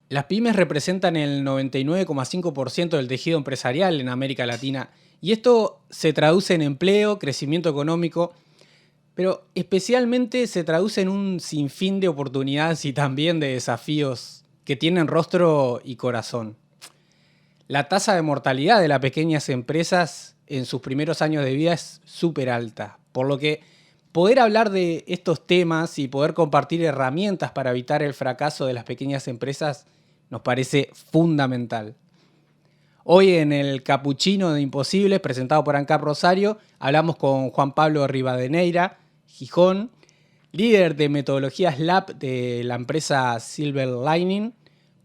Las pymes representan el 99,5% del tejido empresarial en América Latina y esto se traduce en empleo, crecimiento económico, pero especialmente se traduce en un sinfín de oportunidades y también de desafíos que tienen rostro y corazón. La tasa de mortalidad de las pequeñas empresas en sus primeros años de vida es súper alta, por lo que poder hablar de estos temas y poder compartir herramientas para evitar el fracaso de las pequeñas empresas nos parece fundamental. Hoy en el Capuchino de Imposibles, presentado por ANCAP Rosario, hablamos con Juan Pablo Rivadeneira Gijón, líder de metodologías Lab de la empresa Silver Lining,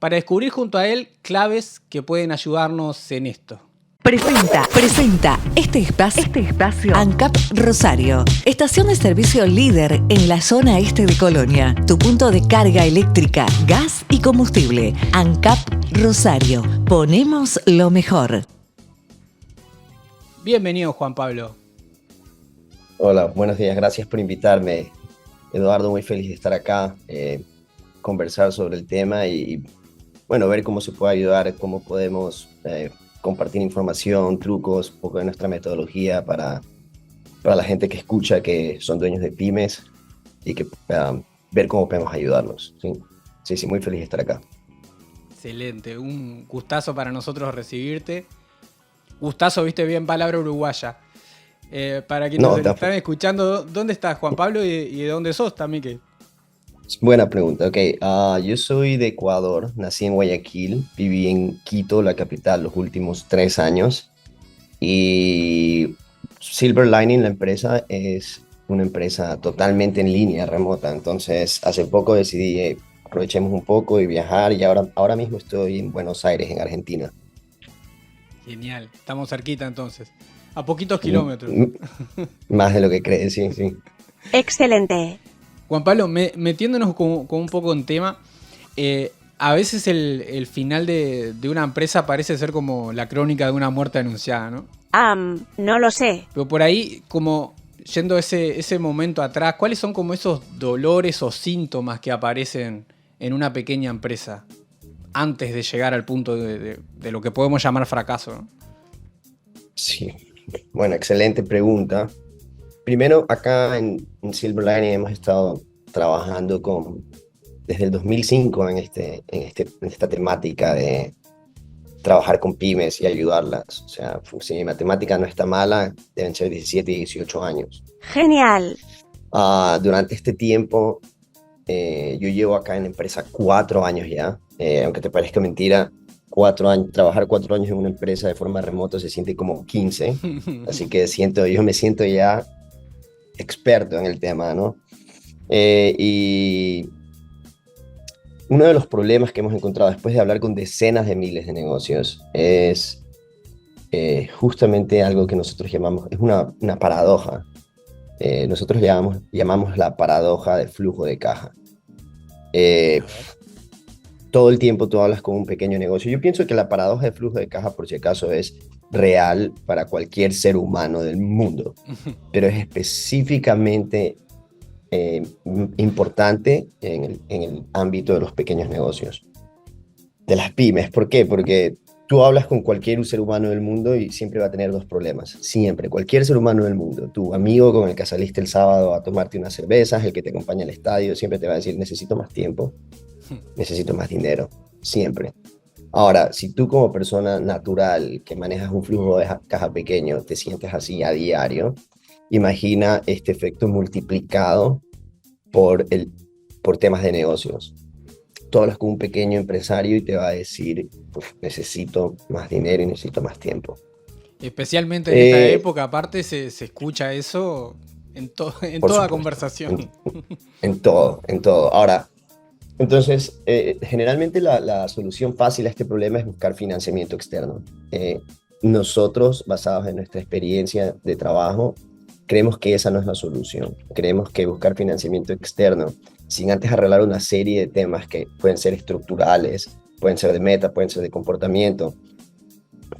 para descubrir junto a él claves que pueden ayudarnos en esto. Presenta este espacio ANCAP Rosario, estación de servicio líder en la zona este de Colonia, tu punto de carga eléctrica, gas y combustible. ANCAP Rosario, ponemos lo mejor. Bienvenido, Juan Pablo. Hola, buenos días, gracias por invitarme. Eduardo, muy feliz de estar acá, conversar sobre el tema y bueno, ver cómo se puede ayudar, cómo podemos compartir información, trucos, un poco de nuestra metodología para la gente que escucha, que son dueños de pymes y que ver cómo podemos ayudarlos. Sí, muy feliz de estar acá. Excelente, un gustazo para nosotros recibirte. Gustazo, viste bien, palabra uruguaya. Para quienes nos están escuchando, ¿dónde estás, Juan Pablo? ¿Y de dónde sos también? ¿Qué? Buena pregunta, ok. Yo soy de Ecuador, nací en Guayaquil, viví en Quito, la capital, los últimos 3 años. Y Silver Lining, la empresa, es una empresa totalmente en línea, remota. Entonces, hace poco decidí, aprovechemos un poco y viajar y ahora mismo estoy en Buenos Aires, en Argentina. Genial, estamos cerquita entonces, a poquitos kilómetros. Más de lo que crees, sí. Excelente. Juan Pablo, metiéndonos con un poco en tema, a veces el final de una empresa parece ser como la crónica de una muerte anunciada, ¿no? No lo sé. Pero por ahí, como yendo ese momento atrás, ¿cuáles son como esos dolores o síntomas que aparecen en una pequeña empresa antes de llegar al punto de lo que podemos llamar fracaso, ¿no? Sí, bueno, excelente pregunta. Primero, acá en Silver Lining hemos estado trabajando desde el 2005 en esta temática de trabajar con pymes y ayudarlas. O sea, si mi matemática no está mala, deben ser 17 y 18 años. Genial. Durante este tiempo, yo llevo acá en la empresa 4 años ya. Aunque te parezca mentira, 4 años, trabajar 4 años en una empresa de forma remota se siente como 15. Así que yo me siento ya experto en el tema, ¿no? Y uno de los problemas que hemos encontrado después de hablar con decenas de miles de negocios es justamente algo que nosotros llamamos, es una paradoja. Nosotros llamamos la paradoja de flujo de caja. Todo el tiempo tú hablas con un pequeño negocio. Yo pienso que la paradoja de flujo de caja, por si acaso, es real para cualquier ser humano del mundo, pero es específicamente importante en el ámbito de los pequeños negocios, de las pymes. ¿Por qué? Porque tú hablas con cualquier ser humano del mundo y siempre va a tener 2 problemas, siempre, cualquier ser humano del mundo. Tu amigo con el que saliste el sábado a tomarte unas cervezas, el que te acompaña al estadio, siempre te va a decir, necesito más tiempo, necesito más dinero, siempre. Ahora, si tú como persona natural que manejas un flujo de caja pequeño te sientes así a diario, imagina este efecto multiplicado por temas de negocios. Tú hablas con un pequeño empresario y te va a decir, necesito más dinero y necesito más tiempo. Especialmente en esta época, aparte se escucha eso en toda supuesto, conversación. En todo. Ahora, entonces, generalmente la solución fácil a este problema es buscar financiamiento externo. Nosotros, basados en nuestra experiencia de trabajo, creemos que esa no es la solución. Creemos que buscar financiamiento externo, sin antes arreglar una serie de temas que pueden ser estructurales, pueden ser de meta, pueden ser de comportamiento,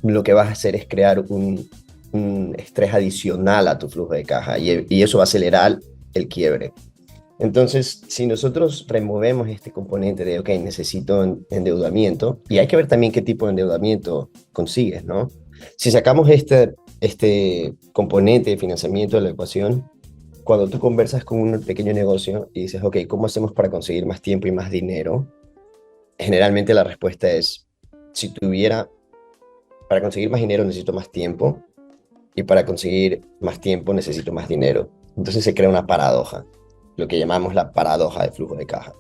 lo que vas a hacer es crear un estrés adicional a tu flujo de caja y eso va a acelerar el quiebre. Entonces, si nosotros removemos este componente de, ok, necesito endeudamiento, y hay que ver también qué tipo de endeudamiento consigues, ¿no? Si sacamos este componente de financiamiento de la ecuación, cuando tú conversas con un pequeño negocio y dices, ok, ¿cómo hacemos para conseguir más tiempo y más dinero? Generalmente la respuesta es, si tuviera, para conseguir más dinero necesito más tiempo, y para conseguir más tiempo necesito más dinero. Entonces se crea una paradoja, lo que llamamos la paradoja de flujo de caja.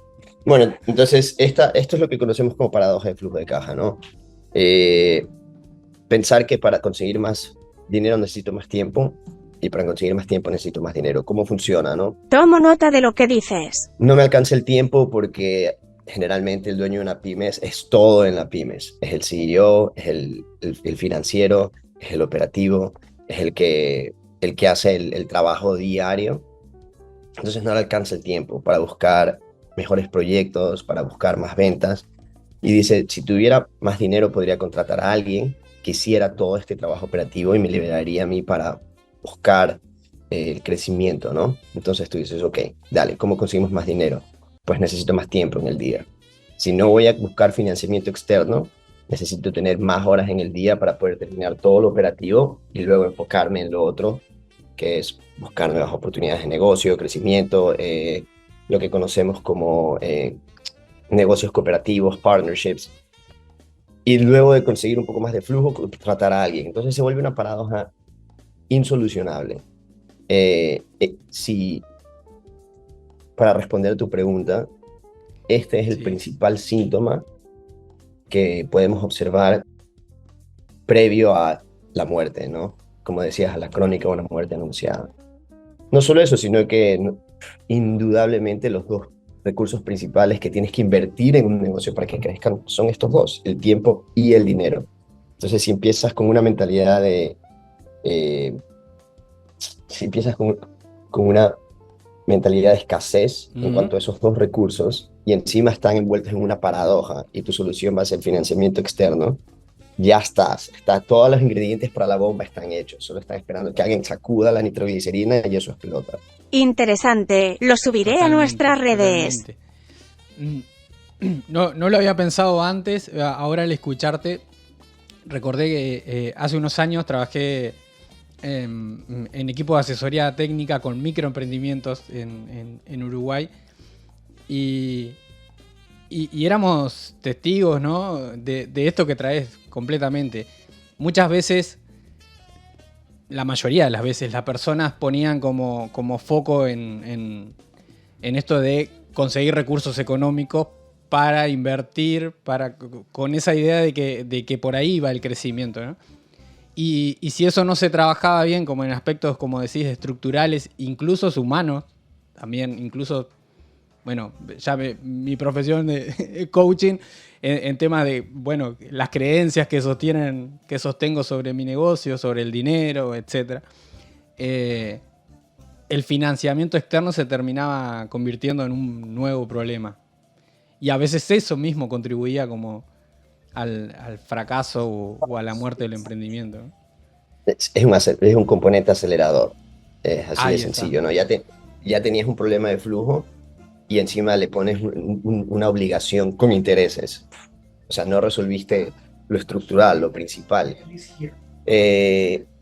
Bueno, entonces esto es lo que conocemos como paradoja de flujo de caja, ¿no? Pensar que para conseguir más dinero necesito más tiempo y para conseguir más tiempo necesito más dinero. ¿Cómo funciona, no? Tomo nota de lo que dices. No me alcanza el tiempo porque generalmente el dueño de una pymes es todo en la pymes. Es el CEO, es el financiero, es el operativo, es el que hace el trabajo diario. Entonces no le alcanza el tiempo para buscar mejores proyectos, para buscar más ventas. Y dice, si tuviera más dinero podría contratar a alguien que hiciera todo este trabajo operativo y me liberaría a mí para buscar el crecimiento, ¿no? Entonces tú dices, ok, dale, ¿cómo conseguimos más dinero? Pues necesito más tiempo en el día. Si no voy a buscar financiamiento externo, necesito tener más horas en el día para poder terminar todo lo operativo y luego enfocarme en lo otro, que es buscar nuevas oportunidades de negocio, crecimiento, lo que conocemos como negocios cooperativos, partnerships, y luego de conseguir un poco más de flujo, contratar a alguien. Entonces se vuelve una paradoja insolucionable. Si, para responder a tu pregunta, este es el principal síntoma que podemos observar previo a la muerte, ¿no? Como decías, a la crónica de una muerte anunciada. No solo eso, sino que indudablemente los dos recursos principales que tienes que invertir en un negocio para que crezcan son estos dos, el tiempo y el dinero. Entonces, si empiezas con una mentalidad si empiezas con una mentalidad de escasez en cuanto a esos dos recursos y encima están envueltos en una paradoja y tu solución va a ser financiamiento externo, ya todos los ingredientes para la bomba están hechos, solo están esperando que alguien sacuda la nitroglicerina y eso explota. Interesante, lo subiré a nuestras redes. Totalmente. No lo había pensado antes, ahora al escucharte recordé que hace unos años trabajé en equipo de asesoría técnica con microemprendimientos en Uruguay y éramos testigos, ¿no? de esto que traes completamente. Muchas veces, la mayoría de las veces, las personas ponían como foco en esto de conseguir recursos económicos para invertir, con esa idea de que por ahí va el crecimiento, ¿no? Y si eso no se trabajaba bien, como en aspectos, como decís, estructurales, incluso humanos, también, incluso, bueno, ya mi profesión de coaching, en temas de, bueno, las creencias que sostengo sobre mi negocio, sobre el dinero, etc. El financiamiento externo se terminaba convirtiendo en un nuevo problema. Y a veces eso mismo contribuía como al fracaso o a la muerte del emprendimiento, ¿no? Es un componente acelerador, es así Ahí de está. sencillo, ¿no? Ya tenías un problema de flujo y encima le pones una obligación con intereses. O sea, no resolviste lo estructural, lo principal.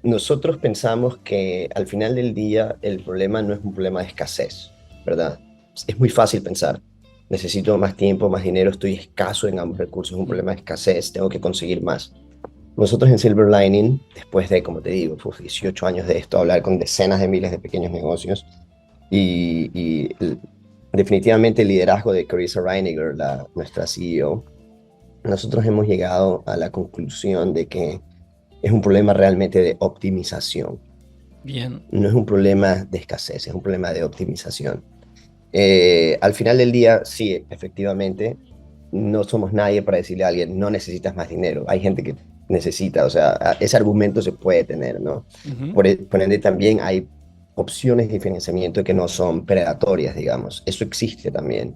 Nosotros pensamos que al final del día el problema no es un problema de escasez, ¿verdad? Es muy fácil pensar, necesito más tiempo, más dinero, estoy escaso en ambos recursos, es un problema de escasez, tengo que conseguir más. Nosotros en Silver Lining, después de, como te digo, 18 años de esto, hablar con decenas de miles de pequeños negocios y definitivamente el liderazgo de Carissa Reiniger, nuestra CEO, nosotros hemos llegado a la conclusión de que es un problema realmente de optimización. Bien. No es un problema de escasez, es un problema de optimización. Al final del día, sí, efectivamente, no somos nadie para decirle a alguien, no necesitas más dinero. Hay gente que necesita, o sea, ese argumento se puede tener, ¿no? Uh-huh. Por ende, también hay opciones de financiamiento que no son predatorias, digamos. Eso existe también.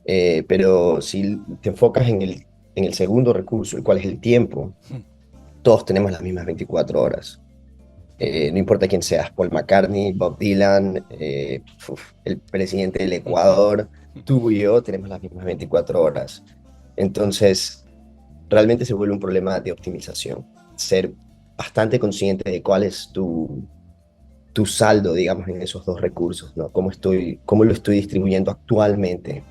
Pero si te enfocas en el segundo recurso, el cual es el tiempo, todos tenemos las mismas 24 horas. No importa quién seas, Paul McCartney, Bob Dylan, el presidente del Ecuador, tú y yo tenemos las mismas 24 horas. Entonces, realmente se vuelve un problema de optimización. Ser bastante consciente de cuál es tu saldo, digamos, en esos dos recursos, ¿no? Cómo lo estoy distribuyendo actualmente,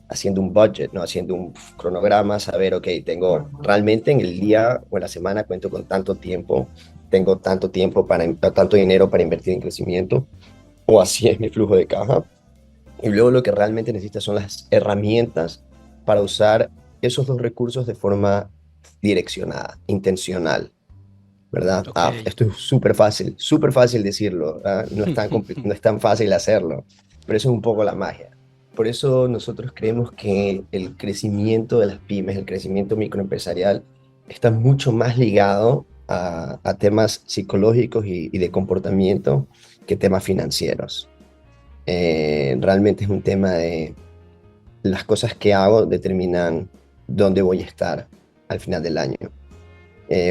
haciendo un budget, ¿no? Haciendo un cronograma, saber, ok, tengo realmente en el día o en la semana cuento con tanto tiempo, tengo tanto tiempo tanto dinero para invertir en crecimiento, o así es mi flujo de caja. Y luego lo que realmente necesitas son las herramientas para usar esos dos recursos de forma direccionada, intencional, ¿verdad? Ok. Esto es súper fácil decirlo, ¿ah? No es tan fácil hacerlo, pero eso es un poco la magia. Por eso nosotros creemos que el crecimiento de las pymes, el crecimiento microempresarial, está mucho más ligado a temas psicológicos y de comportamiento que temas financieros. Realmente es un tema de las cosas que hago determinan dónde voy a estar al final del año.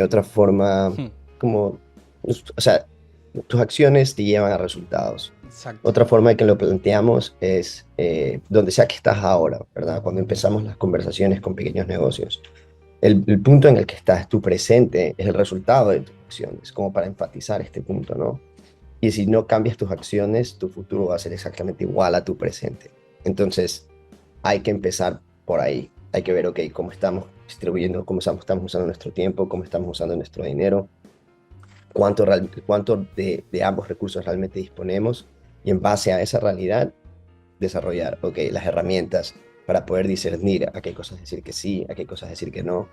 Otra forma, como, o sea, tus acciones te llevan a resultados. Exacto. Otra forma de que lo planteamos es donde sea que estás ahora, ¿verdad? Cuando empezamos las conversaciones con pequeños negocios. El punto en el que estás, tu presente, es el resultado de tus acciones, como para enfatizar este punto, ¿no? Y si no cambias tus acciones, tu futuro va a ser exactamente igual a tu presente. Entonces, hay que empezar por ahí. Hay que ver, ok, cómo estamos distribuyendo, estamos usando nuestro tiempo, cómo estamos usando nuestro dinero, cuánto de ambos recursos realmente disponemos, y en base a esa realidad, desarrollar, ok, las herramientas para poder discernir a qué cosas decir que sí, a qué cosas decir que no.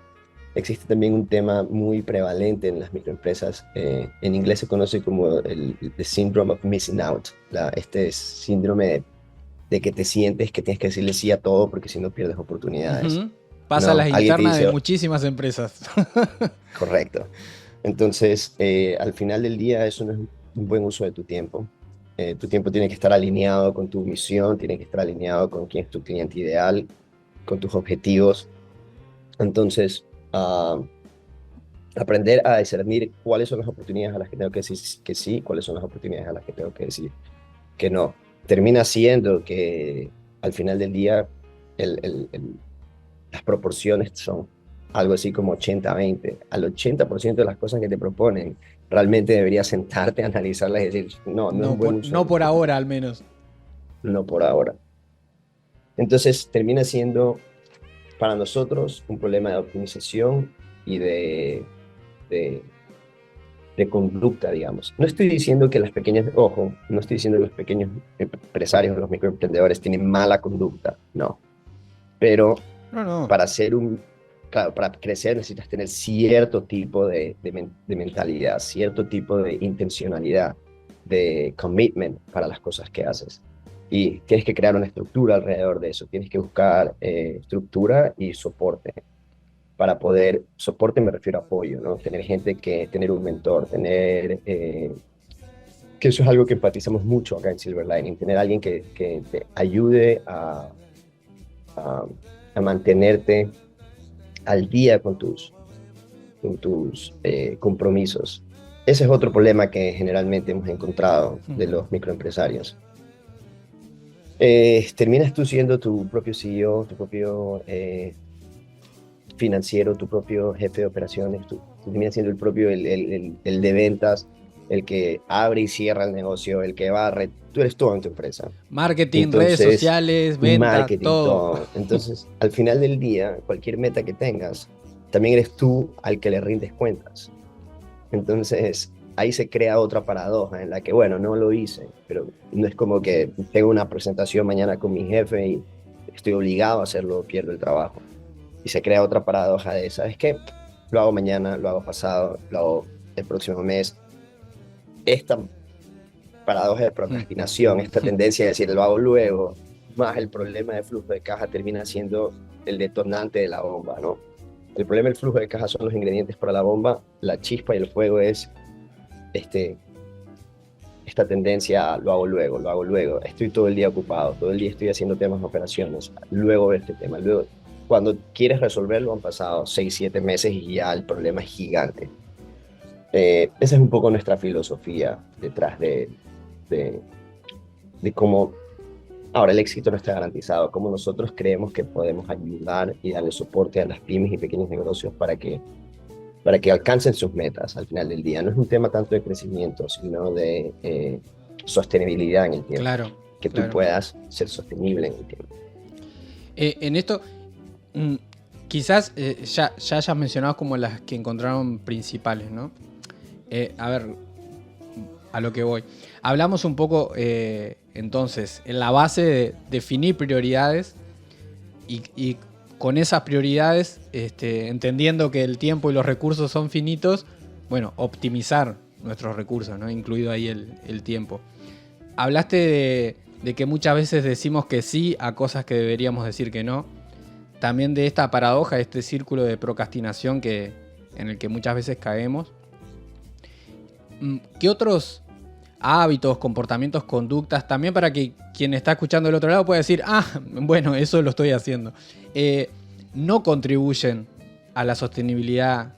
Existe también un tema muy prevalente en las microempresas. En inglés se conoce como el the syndrome of missing out, este síndrome de que te sientes que tienes que decirle sí a todo porque si no pierdes oportunidades. Pasa a No, las alguien te internas de dice, muchísimas empresas. correcto. Entonces, al final del día, eso no es un buen uso de tu tiempo. Tu tiempo tiene que estar alineado con tu misión, tiene que estar alineado con quién es tu cliente ideal, con tus objetivos. Entonces, aprender a discernir cuáles son las oportunidades a las que tengo que decir que sí, cuáles son las oportunidades a las que tengo que decir que no. Termina siendo que al final del día las proporciones son algo así como 80-20. Al 80% de las cosas que te proponen, realmente deberías sentarte a analizarlas y decir, no, no es un buen uso de No mi por tiempo. ahora, al menos. No por ahora. Entonces termina siendo para nosotros un problema de optimización y de, de conducta, digamos. No estoy diciendo que las pequeñas, ojo, no estoy diciendo que los pequeños empresarios, los microemprendedores tienen mala conducta, no. Pero No. para claro, para crecer necesitas tener cierto tipo de mentalidad, cierto tipo de intencionalidad, de commitment para las cosas que haces. Y tienes que crear una estructura alrededor de eso, tienes que buscar estructura y soporte para poder, soporte me refiero a apoyo, ¿no? Tener un mentor, que eso es algo que enfatizamos mucho acá en Silver Lining, tener alguien que te ayude a, a mantenerte al día con tus compromisos. Ese es otro problema que generalmente hemos encontrado de los microempresarios. Terminas tú siendo tu propio CEO, tu propio financiero, tu propio jefe de operaciones, tú terminas siendo el de ventas, el que abre y cierra el negocio, el que barre, tú eres todo en tu empresa. Marketing, redes Entonces, sociales, ventas, marketing, todo. todo. Entonces, al final del día, cualquier meta que tengas, también eres tú al que le rindes cuentas. Entonces, ahí se crea otra paradoja en la que, bueno, no lo hice, pero no es como que tengo una presentación mañana con mi jefe y estoy obligado a hacerlo, pierdo el trabajo. Y se crea otra paradoja de, ¿sabes qué? Lo hago mañana, lo hago pasado, lo hago el próximo mes. Esta paradoja de procrastinación, esta tendencia a decir lo hago luego, más el problema de flujo de caja termina siendo el detonante de la bomba, ¿no? El problema del flujo de caja son los ingredientes para la bomba, la chispa y el fuego es esta tendencia a lo hago luego, estoy todo el día ocupado, todo el día estoy haciendo temas de operaciones, luego este tema, luego, cuando quieres resolverlo han pasado 6-7 meses y ya el problema es gigante. Esa es un poco nuestra filosofía detrás de, de cómo, ahora el éxito no está garantizado, cómo nosotros creemos que podemos ayudar y darle soporte a las pymes y pequeños negocios para que alcancen sus metas al final del día. No es un tema tanto de crecimiento, sino de sostenibilidad en el tiempo. Claro. Que tú puedas ser sostenible en el tiempo. En esto, quizás ya hayas mencionado como las que encontraron principales, ¿no? A ver, a lo que voy. Hablamos un poco, entonces, en la base de definir prioridades y con esas prioridades, entendiendo que el tiempo y los recursos son finitos, bueno, optimizar nuestros recursos, ¿no? Incluido ahí el tiempo. Hablaste de que muchas veces decimos que sí a cosas que deberíamos decir que no. También de esta paradoja, este círculo de procrastinación en el que muchas veces caemos. ¿Qué otros hábitos, comportamientos, conductas, también para que quien está escuchando del otro lado pueda decir, bueno, eso lo estoy haciendo, no contribuyen a la sostenibilidad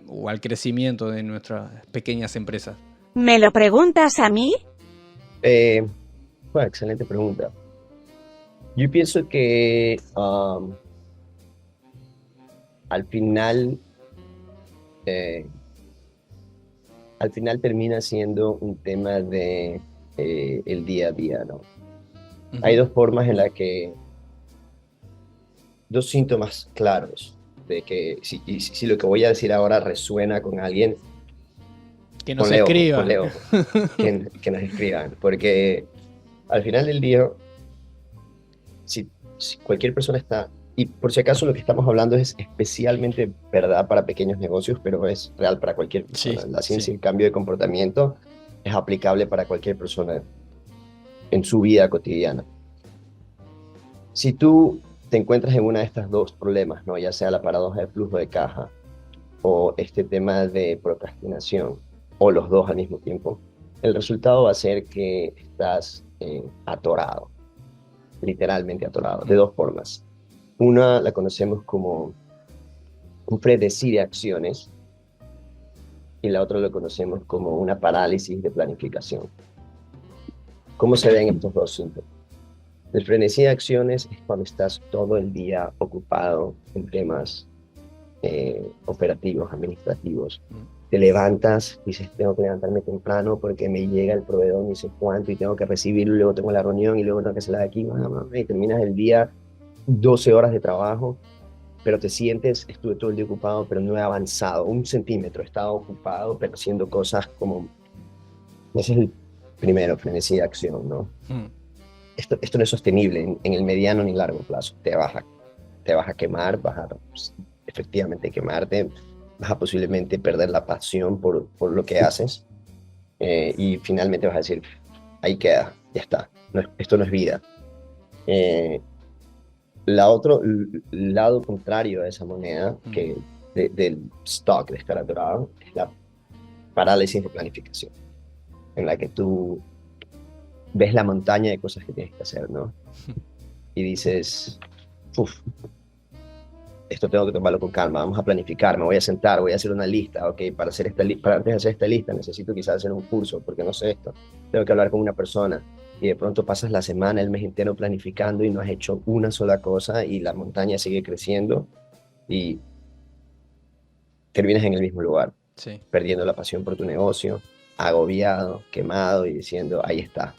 o al crecimiento de nuestras pequeñas empresas? ¿Me lo preguntas a mí? Bueno, excelente pregunta. Yo pienso que al final termina siendo un tema de el día a día, ¿no? Uh-huh. Hay dos formas en las que, dos síntomas claros de que si lo que voy a decir ahora resuena con alguien, que nos escriban. Que nos escriban, porque al final del día, si cualquier persona está, y por si acaso lo que estamos hablando es especialmente verdad para pequeños negocios, pero es real para cualquier persona. La ciencia y el cambio de comportamiento es aplicable para cualquier persona en su vida cotidiana. Si tú te encuentras en una de estas dos problemas, ¿no? Ya sea la paradoja de flujo de caja o este tema de procrastinación, o los dos al mismo tiempo, el resultado va a ser que estás atorado, literalmente atorado, de dos formas. Una la conocemos como un frenesí de acciones y la otra lo conocemos como una parálisis de planificación. ¿Cómo se ven estos dos síntomas? El frenesí de acciones es cuando estás todo el día ocupado en temas operativos, administrativos. Te levantas, dices, tengo que levantarme temprano porque me llega el proveedor, no sé cuánto, y tengo que recibirlo, y luego tengo la reunión, y luego tengo que hacerla de aquí, y terminas el día 12 horas de trabajo, pero te sientes, estuve todo el día ocupado, pero no he avanzado, 1 centímetro, he estado ocupado, pero haciendo cosas como... Ese es el primero, frenesí de acción, ¿no? Esto no es sostenible en el mediano ni largo plazo. Te vas a quemar, vas a efectivamente quemarte, vas a posiblemente perder la pasión por lo que haces, y finalmente vas a decir, ahí queda, ya está, esto no es vida. El lado contrario de esa moneda, que del stock de estar atorado, es la parálisis de planificación, en la que tú ves la montaña de cosas que tienes que hacer, ¿no? Y dices, esto tengo que tomarlo con calma, vamos a planificar, me voy a sentar, voy a hacer una lista, ok, para antes de hacer esta lista necesito quizás hacer un curso, porque no sé esto, tengo que hablar con una persona, y de pronto pasas la semana, el mes entero planificando y no has hecho una sola cosa, y la montaña sigue creciendo, y terminas en el mismo lugar, perdiendo la pasión por tu negocio, agobiado, quemado, y diciendo, ahí está,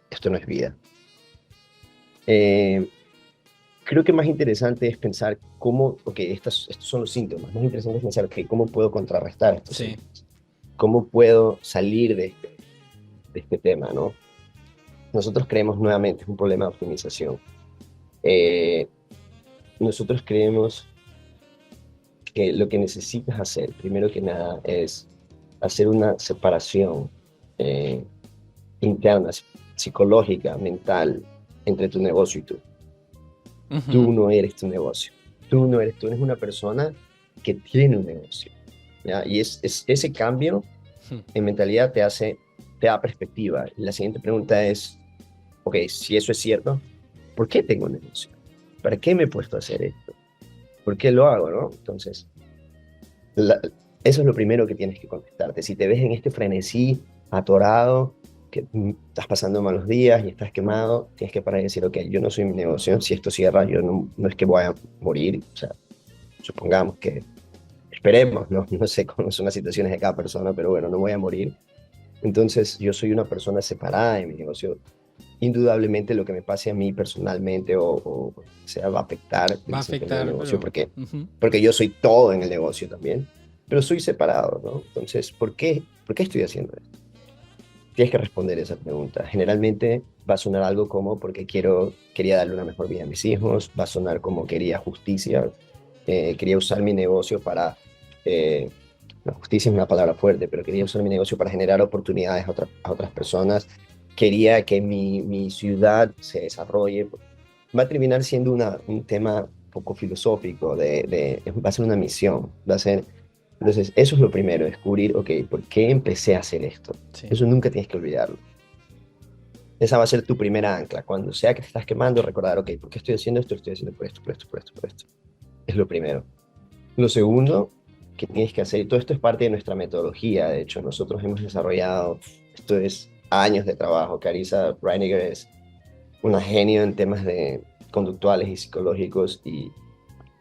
esto no es vida. Creo que más interesante es pensar cómo, estos son los síntomas, más interesante es pensar, ¿cómo puedo contrarrestar estos síntomas? ¿Cómo puedo salir de este tema, ¿no? Nosotros creemos nuevamente, es un problema de optimización. Nosotros creemos que lo que necesitas hacer, primero que nada, es hacer una separación interna, psicológica, mental, entre tu negocio y tú. Uh-huh. Tú no eres tu negocio. Tú eres una persona que tiene un negocio, ¿ya? Y ese cambio en mentalidad te da perspectiva. La siguiente pregunta es, si eso es cierto, ¿por qué tengo un negocio? ¿Para qué me he puesto a hacer esto? ¿Por qué lo hago, no? Entonces, Eso es lo primero que tienes que contestarte. Si te ves en este frenesí atorado, que estás pasando malos días y estás quemado, tienes que parar y decir, ok, yo no soy mi negocio, si esto cierra, yo no es que voy a morir, o sea, supongamos que, esperemos, no sé cómo son las situaciones de cada persona, pero bueno, no voy a morir. Entonces, yo soy una persona separada de mi negocio. Indudablemente lo que me pase a mí personalmente o sea, va a afectar el Va a desempeño del afectar, negocio, pero... Ujú. porque yo soy todo en el negocio también, pero soy separado, ¿no? Entonces, por qué estoy haciendo esto? Tienes que responder esa pregunta. Generalmente va a sonar algo como porque quería darle una mejor vida a mis hijos, va a sonar como quería justicia, quería usar mi negocio para, eh, no, justicia es una palabra fuerte, pero quería usar mi negocio para generar oportunidades a otras personas, quería que mi ciudad se desarrolle. Va a terminar siendo un tema poco filosófico, va a ser una misión, va a ser... Entonces, eso es lo primero, descubrir, ok, ¿por qué empecé a hacer esto? Sí. Eso nunca tienes que olvidarlo. Esa va a ser tu primera ancla. Cuando sea que te estás quemando, recordar, ok, ¿por qué estoy haciendo esto? Lo estoy haciendo por esto, por esto, por esto, por esto. Es lo primero. Lo segundo que tienes que hacer, y todo esto es parte de nuestra metodología, de hecho, nosotros hemos desarrollado, esto es años de trabajo. Carissa Reiniger es una genio en temas de conductuales y psicológicos, y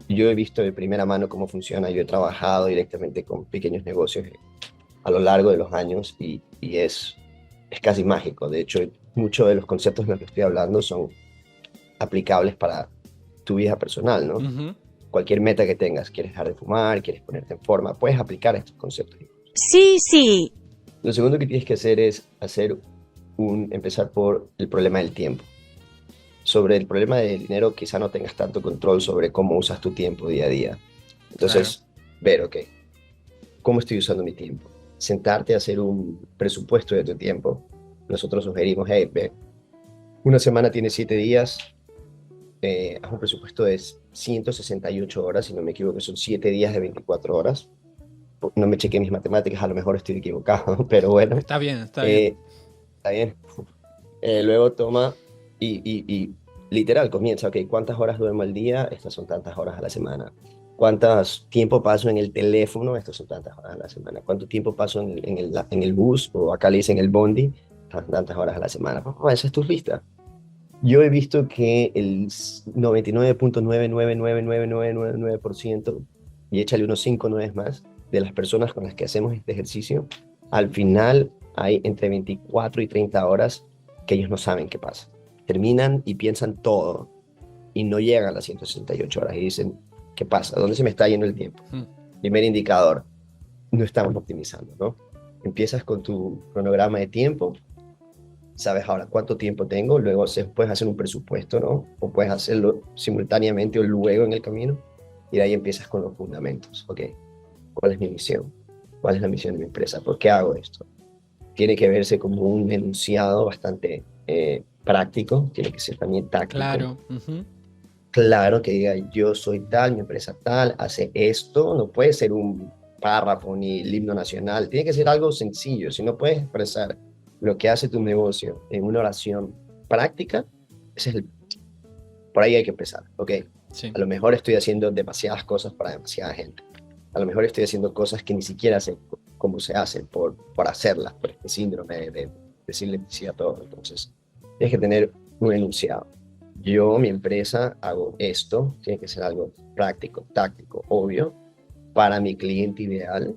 yo he visto de primera mano cómo funciona. Yo he trabajado directamente con pequeños negocios a lo largo de los años y es casi mágico. De hecho, muchos de los conceptos de los que estoy hablando son aplicables para tu vida personal, ¿no? Ujú. Cualquier meta que tengas, quieres dejar de fumar, quieres ponerte en forma, puedes aplicar estos conceptos. Sí, sí. Lo segundo que tienes que hacer es empezar por el problema del tiempo. Sobre el problema del dinero, quizá no tengas tanto control sobre cómo usas tu tiempo día a día. Entonces, ver, ok, ¿cómo estoy usando mi tiempo? Sentarte a hacer un presupuesto de tu tiempo. Nosotros sugerimos, hey, ve, una semana tiene 7 días, haz un presupuesto de 168 horas, si no me equivoco, son 7 días de 24 horas. No me chequé mis matemáticas, a lo mejor estoy equivocado, pero bueno. Está bien, está bien. Está bien. Luego toma y literal comienza, ok, ¿cuántas horas duermo al día? Estas son tantas horas a la semana. ¿Cuánto tiempo paso en el teléfono? Estas son tantas horas a la semana. ¿Cuánto tiempo paso en el bus? O acá le dicen el bondi, tantas horas a la semana. Esa es tu lista. Yo he visto que el 99.9999999%, y échale unos 5 nueves más, de las personas con las que hacemos este ejercicio, al final hay entre 24 y 30 horas que ellos no saben qué pasa. Terminan y piensan todo y no llegan a las 168 horas y dicen, ¿qué pasa? ¿Dónde se me está yendo el tiempo? Primer indicador, no estamos optimizando, ¿no? Empiezas con tu cronograma de tiempo, sabes ahora cuánto tiempo tengo, luego puedes hacer un presupuesto, ¿no? O puedes hacerlo simultáneamente o luego en el camino, y de ahí empiezas con los fundamentos, ¿ok? ¿Cuál es mi misión? ¿Cuál es la misión de mi empresa? ¿Por qué hago esto? Tiene que verse como un enunciado bastante práctico, tiene que ser también táctico. Claro. Claro, que diga, yo soy tal, mi empresa tal, hace esto, no puede ser un párrafo ni el himno nacional, tiene que ser algo sencillo. Si no puedes expresar lo que hace tu negocio en una oración práctica, por ahí hay que empezar, ¿ok? Sí. A lo mejor estoy haciendo demasiadas cosas para demasiada gente. A lo mejor estoy haciendo cosas que ni siquiera sé cómo se hacen por hacerlas, por este síndrome de decirle sí a todo. Entonces, tienes que tener un enunciado. Yo, mi empresa, hago esto, tiene que ser algo práctico, táctico, obvio, para mi cliente ideal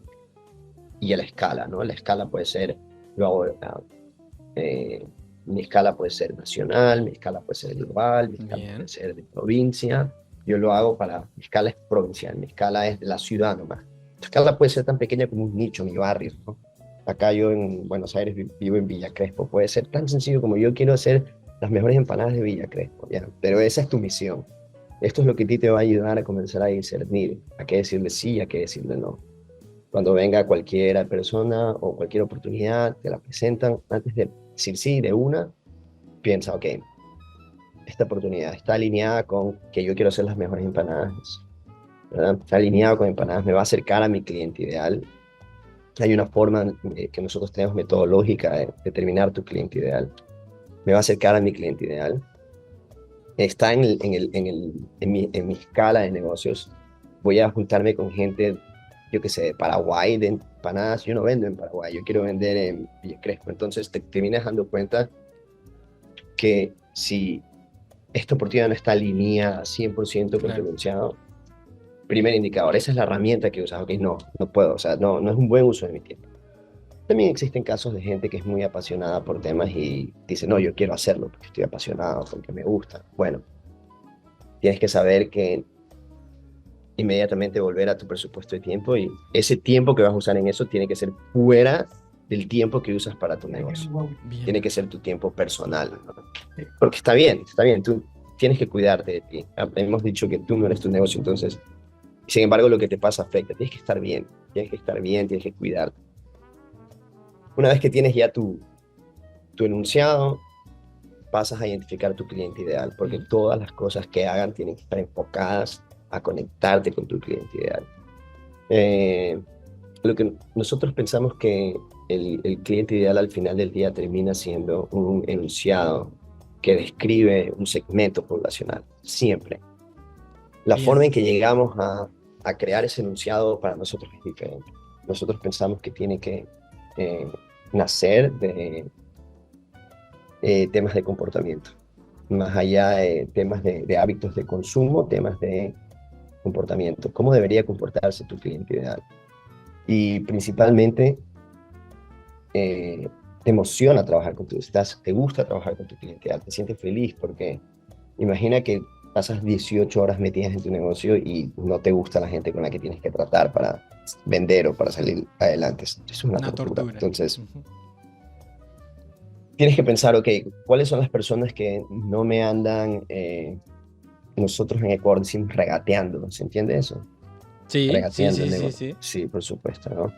y a la escala, ¿no? La escala puede ser, yo hago, mi escala puede ser nacional, mi escala puede ser global, mi escala puede ser de provincia. Yo lo hago mi escala es provincial, mi escala es de la ciudad nomás. Mi escala puede ser tan pequeña como un nicho, mi barrio, ¿no? Acá yo en Buenos Aires vivo en Villa Crespo, puede ser tan sencillo como yo quiero hacer las mejores empanadas de Villa Crespo, ¿ya? Pero esa es tu misión. Esto es lo que a ti te va a ayudar a comenzar a discernir a qué decirle sí y a qué decirle no. Cuando venga cualquier persona o cualquier oportunidad, te la presentan, antes de decir sí de una, piensa, ok, esta oportunidad está alineada con que yo quiero hacer las mejores empanadas, ¿verdad? Está alineado con empanadas, me va a acercar a mi cliente ideal. Hay una forma que nosotros tenemos metodológica de determinar tu cliente ideal. Me va a acercar a mi cliente ideal. Está en mi escala de negocios. Voy a juntarme con gente yo qué sé, de Paraguay, de empanadas. Yo no vendo en Paraguay, yo quiero vender en Villa Crespo. Entonces te terminas dando cuenta que si esta oportunidad no está alineada 100% con tu Claro. enunciado, primer indicador, esa es la herramienta que usas. Ok, no puedo, o sea, no es un buen uso de mi tiempo. También existen casos de gente que es muy apasionada por temas y dice, no, yo quiero hacerlo porque estoy apasionado, porque me gusta. Bueno, tienes que saber que inmediatamente volver a tu presupuesto de tiempo y ese tiempo que vas a usar en eso tiene que ser fuera del tiempo que usas para tu negocio. Bien. Tiene que ser tu tiempo personal, ¿no? Porque está bien, tú tienes que cuidarte de ti. Hemos dicho que tú no eres tu negocio, entonces, sin embargo, lo que te pasa afecta. Tienes que estar bien, tienes que cuidarte. Una vez que tienes ya tu enunciado, pasas a identificar tu cliente ideal, porque todas las cosas que hagan tienen que estar enfocadas a conectarte con tu cliente ideal. Lo que nosotros pensamos que el cliente ideal al final del día termina siendo un enunciado que describe un segmento poblacional, siempre. La Bien. forma en que llegamos a crear ese enunciado para nosotros es diferente. Nosotros pensamos que tiene que nacer de temas de comportamiento, más allá de temas de hábitos de consumo, temas de comportamiento. ¿Cómo debería comportarse tu cliente ideal? Y principalmente, te emociona trabajar con te gusta trabajar con tu cliente ideal, te sientes feliz porque imagina que pasas 18 horas metidas en tu negocio y no te gusta la gente con la que tienes que tratar para vender o para salir adelante. Es una tortura. Entonces, tienes que pensar, ok, ¿cuáles son las personas que no me andan, nosotros en Ecuador decimos regateando, ¿se entiende eso? Sí, Regateando el negocio. sí. Sí, por supuesto, ¿no?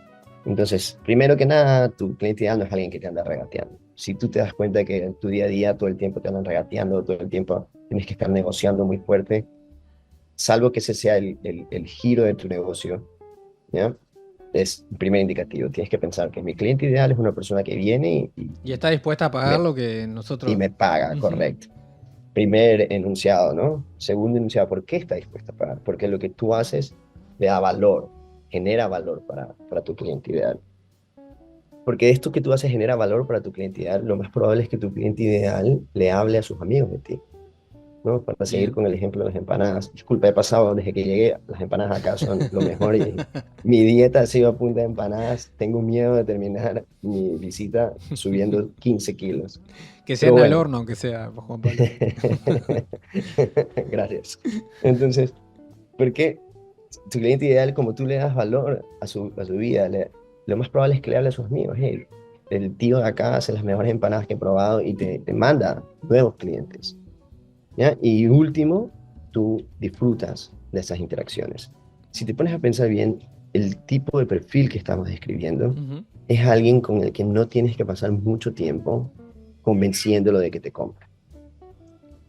Entonces, primero que nada, tu cliente ideal no es alguien que te anda regateando. Si tú te das cuenta que en tu día a día todo el tiempo te andan regateando, todo el tiempo tienes que estar negociando muy fuerte, salvo que ese sea el giro de tu negocio, ¿ya? Es un primer indicativo. Tienes que pensar que mi cliente ideal es una persona que viene y está dispuesta a pagar me, lo que nosotros... y me paga, correcto. Primer enunciado, ¿no? Segundo enunciado, ¿por qué está dispuesta a pagar? Porque lo que tú haces le da valor, genera valor para tu cliente ideal. Porque esto que tú haces genera valor para tu cliente ideal, lo más probable es que tu cliente ideal le hable a sus amigos de ti, ¿no? Para seguir Bien. con el ejemplo de las empanadas. Disculpa, he pasado desde que llegué, las empanadas acá son lo mejor y mi dieta ha sido a punta de empanadas. Tengo miedo de terminar mi visita subiendo 15 kilos. Que sean al horno, aunque sea, Juan Pablo. Gracias. Entonces, porque tu cliente ideal, como tú le das valor a su vida, lo más probable es que le hable a sus amigos. Hey, el tío de acá hace las mejores empanadas que he probado y te manda nuevos clientes, ¿ya? Y último, tú disfrutas de esas interacciones. Si te pones a pensar bien, el tipo de perfil que estamos describiendo es alguien con el que no tienes que pasar mucho tiempo convenciéndolo de que te compre.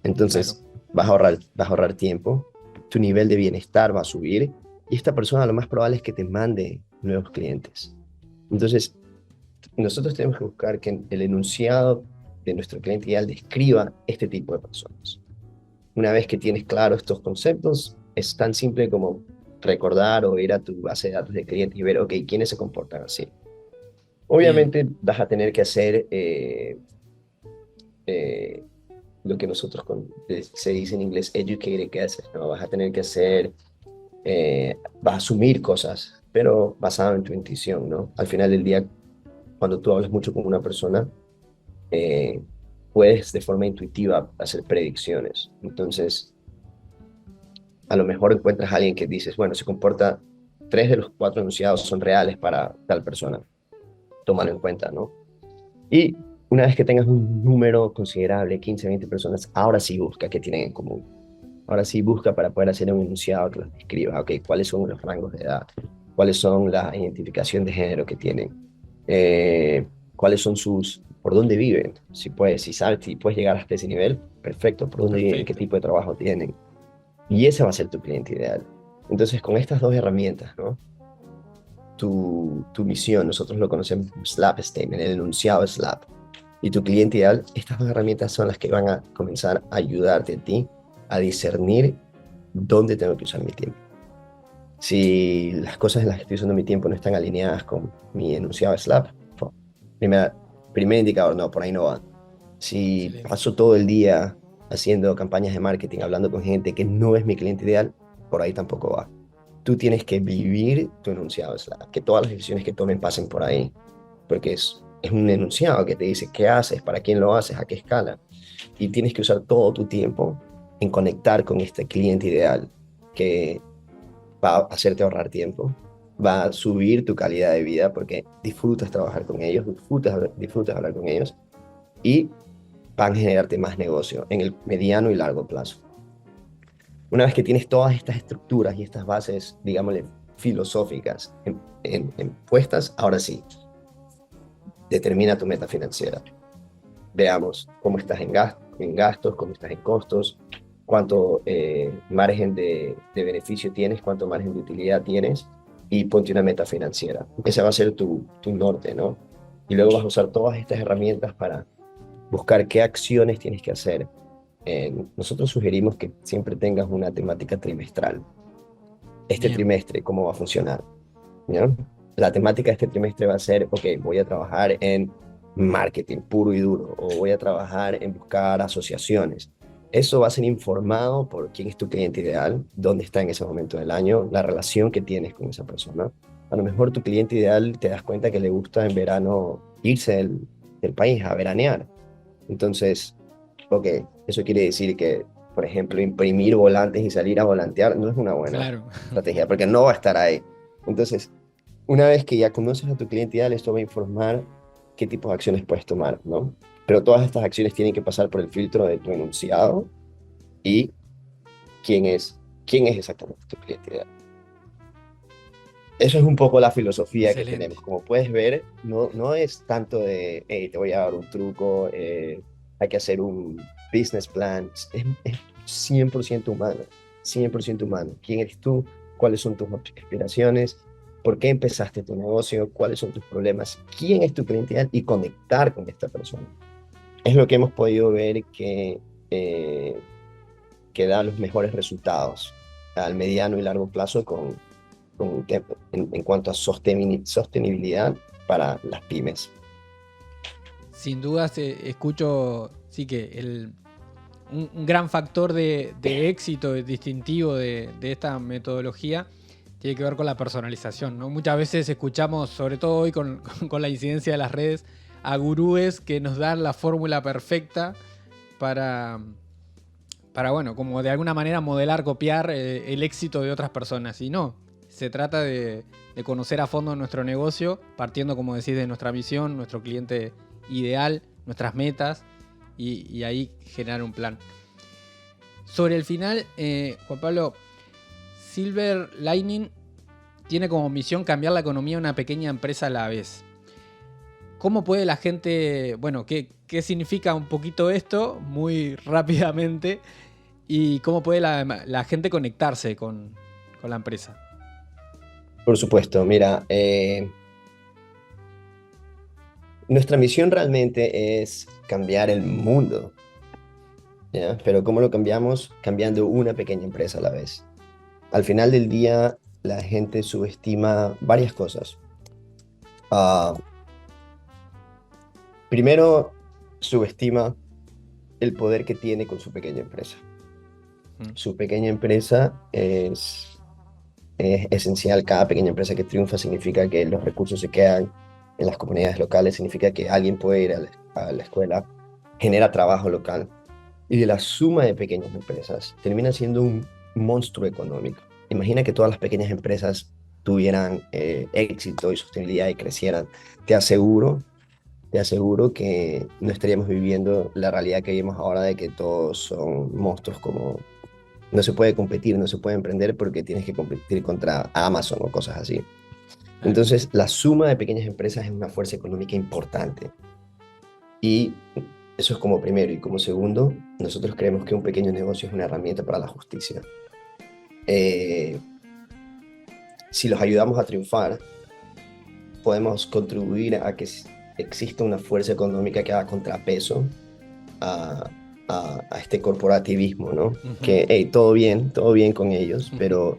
Entonces, claro, vas a ahorrar tiempo, tu nivel de bienestar va a subir y esta persona lo más probable es que te mande nuevos clientes. Entonces, nosotros tenemos que buscar que el enunciado de nuestro cliente ideal describa este tipo de personas. Una vez que tienes claro estos conceptos, es tan simple como recordar o ir a tu base de datos de clientes y ver, ok, ¿quiénes se comportan así? Obviamente vas a tener que hacer lo que nosotros se dice en inglés educated guesses, ¿no? Vas a tener que hacer, vas a asumir cosas, pero basado en tu intuición, ¿no? Al final del día, cuando tú hablas mucho con una persona, puedes de forma intuitiva hacer predicciones. Entonces, a lo mejor encuentras a alguien que dices, bueno, se comporta, 3 de los 4 enunciados son reales para tal persona. Tómalo en cuenta, ¿no? Y una vez que tengas un número considerable, 15, 20 personas, ahora sí busca qué tienen en común. Ahora sí busca para poder hacer un enunciado que los describa. Ok, ¿cuáles son los rangos de edad? ¿Cuáles son la identificación de género que tienen? ¿Cuáles son por dónde viven? Si sabes, si puedes llegar hasta ese nivel, perfecto. ¿Por dónde viven? ¿Qué tipo de trabajo tienen? Y ese va a ser tu cliente ideal. Entonces, con estas 2 herramientas, ¿no? Tu misión, nosotros lo conocemos como SLAP Statement, el enunciado SLAP. Y tu cliente ideal, estas 2 herramientas son las que van a comenzar a ayudarte a ti a discernir dónde tengo que usar mi tiempo. Si las cosas en las que estoy usando mi tiempo no están alineadas con mi enunciado SLAP, primera, primer indicador, no, por ahí no va. Si Excelente. paso todo el día haciendo campañas de marketing, hablando con gente que no es mi cliente ideal, por ahí tampoco va. Tú tienes que vivir tu enunciado SLAP, que todas las decisiones que tomen pasen por ahí, porque es un enunciado que te dice qué haces, para quién lo haces, a qué escala, y tienes que usar todo tu tiempo en conectar con este cliente ideal que va a hacerte ahorrar tiempo, va a subir tu calidad de vida porque disfrutas trabajar con ellos, disfrutas hablar con ellos y van a generarte más negocio en el mediano y largo plazo. Una vez que tienes todas estas estructuras y estas bases, digámosle, filosóficas puestas, ahora sí, determina tu meta financiera. Veamos cómo estás en gastos, cómo estás en costos, cuánto margen de beneficio tienes, cuánto margen de utilidad tienes y ponte una meta financiera. Esa va a ser tu norte, ¿no? Y luego vas a usar todas estas herramientas para buscar qué acciones tienes que hacer. Nosotros sugerimos que siempre tengas una temática trimestral. Este Bien. trimestre, ¿cómo va a funcionar? ¿Ya? La temática de este trimestre va a ser, ok, voy a trabajar en marketing puro y duro, o voy a trabajar en buscar asociaciones. Eso va a ser informado por quién es tu cliente ideal, dónde está en ese momento del año, la relación que tienes con esa persona. A lo mejor tu cliente ideal te das cuenta que le gusta en verano irse del país a veranear. Entonces, ok, eso quiere decir que, por ejemplo, imprimir volantes y salir a volantear no es una buena Claro. estrategia, porque no va a estar ahí. Entonces, una vez que ya conoces a tu cliente ideal, esto va a informar qué tipo de acciones puedes tomar, ¿no? Pero todas estas acciones tienen que pasar por el filtro de tu enunciado y quién es exactamente tu cliente ideal. Eso es un poco la filosofía que Excelente. tenemos. Como puedes ver, no es tanto de, hey, te voy a dar un truco, hay que hacer un business plan. Es 100% humano, 100% humano. ¿Quién eres tú? ¿Cuáles son tus aspiraciones? ¿Por qué empezaste tu negocio? ¿Cuáles son tus problemas? ¿Quién es tu cliente ideal? Y conectar con esta persona. Es lo que hemos podido ver que da los mejores resultados al mediano y largo plazo en cuanto a sostenibilidad para las pymes. Sin dudas, escucho, sí que un gran factor de éxito distintivo de esta metodología tiene que ver con la personalización, ¿no? Muchas veces escuchamos, sobre todo hoy con la incidencia de las redes, a gurúes que nos dan la fórmula perfecta para, bueno, como de alguna manera modelar, copiar el éxito de otras personas. Y no, se trata de conocer a fondo nuestro negocio, partiendo, como decís, de nuestra visión, nuestro cliente ideal, nuestras metas, y ahí generar un plan. Sobre el final, Juan Pablo, Silver Lining tiene como misión cambiar la economía de una pequeña empresa a la vez. ¿Cómo puede la gente, bueno, qué significa un poquito esto muy rápidamente y cómo puede la gente conectarse con la empresa? Por supuesto, mira, nuestra misión realmente es cambiar el mundo, ¿ya? Pero ¿cómo lo cambiamos? Cambiando una pequeña empresa a la vez. Al final del día, la gente subestima varias cosas. Ah, primero, subestima el poder que tiene con su pequeña empresa. Su pequeña empresa es esencial. Cada pequeña empresa que triunfa significa que los recursos se quedan en las comunidades locales, significa que alguien puede ir a la escuela, genera trabajo local. Y de la suma de pequeñas empresas termina siendo un monstruo económico. Imagina que todas las pequeñas empresas tuvieran éxito y sostenibilidad y crecieran. Te aseguro que no estaríamos viviendo la realidad que vivimos ahora de que todos son monstruos, como no se puede competir, no se puede emprender porque tienes que competir contra Amazon o cosas así. Entonces, la suma de pequeñas empresas es una fuerza económica importante. Y eso es como primero. Y como segundo, nosotros creemos que un pequeño negocio es una herramienta para la justicia. Si los ayudamos a triunfar, podemos contribuir a que exista una fuerza económica que haga contrapeso a este corporativismo, ¿no? Uh-huh. Que, hey, todo bien con ellos, Uh-huh. pero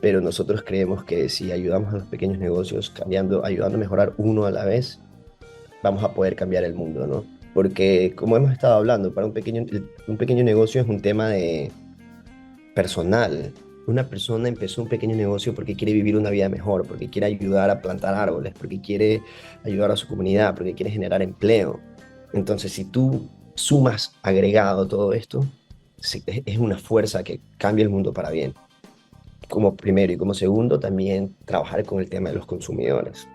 pero nosotros creemos que si ayudamos a los pequeños negocios, ayudando a mejorar uno a la vez, vamos a poder cambiar el mundo, ¿no? Porque, como hemos estado hablando, para un pequeño negocio es un tema de personal. Una persona empezó un pequeño negocio porque quiere vivir una vida mejor, porque quiere ayudar a plantar árboles, porque quiere ayudar a su comunidad, porque quiere generar empleo. Entonces, si tú sumas agregado todo esto, es una fuerza que cambia el mundo para bien. Como primero y como segundo, también trabajar con el tema de los consumidores.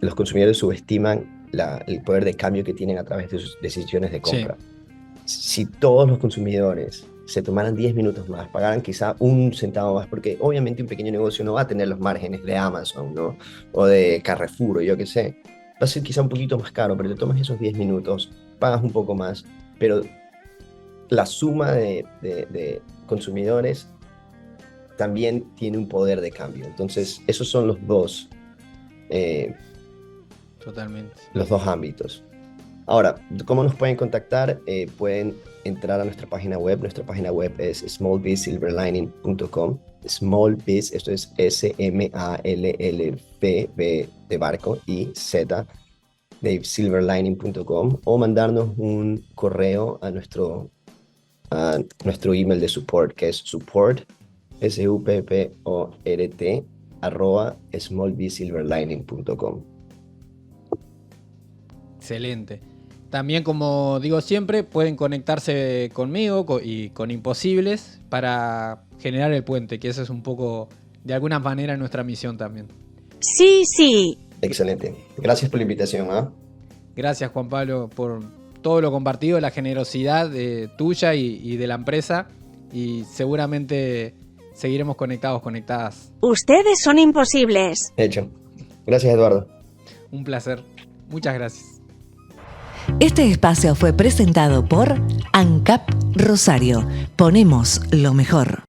Los consumidores subestiman el poder de cambio que tienen a través de sus decisiones de compra. Si todos los consumidores se tomaran 10 minutos más, pagaran quizá un centavo más, porque obviamente un pequeño negocio no va a tener los márgenes de Amazon, ¿no? O de Carrefour, o yo qué sé. Va a ser quizá un poquito más caro, pero te tomas esos 10 minutos, pagas un poco más, pero la suma de consumidores también tiene un poder de cambio. Entonces, esos son los dos, Totalmente. los dos ámbitos. Ahora, ¿cómo nos pueden contactar? Pueden entrar a nuestra página web. Nuestra página web es smallbizsilverlining.com. Smallbiz, esto es S-M-A-L-L-B de barco y Z de silverlining.com, o mandarnos un correo a nuestro email de support, que es support, S-U-P-P-O-R-T, @smallbizsilverlining.com. Excelente. También, como digo siempre, pueden conectarse conmigo y con Imposibles para generar el puente, que eso es un poco, de alguna manera, nuestra misión también. Sí, sí. Excelente. Gracias por la invitación, ¿ah? Gracias, Juan Pablo, por todo lo compartido, la generosidad tuya y de la empresa, y seguramente seguiremos conectadas. Ustedes son imposibles. Hecho. Gracias, Eduardo. Un placer. Muchas gracias. Este espacio fue presentado por ANCAP Rosario. Ponemos lo mejor.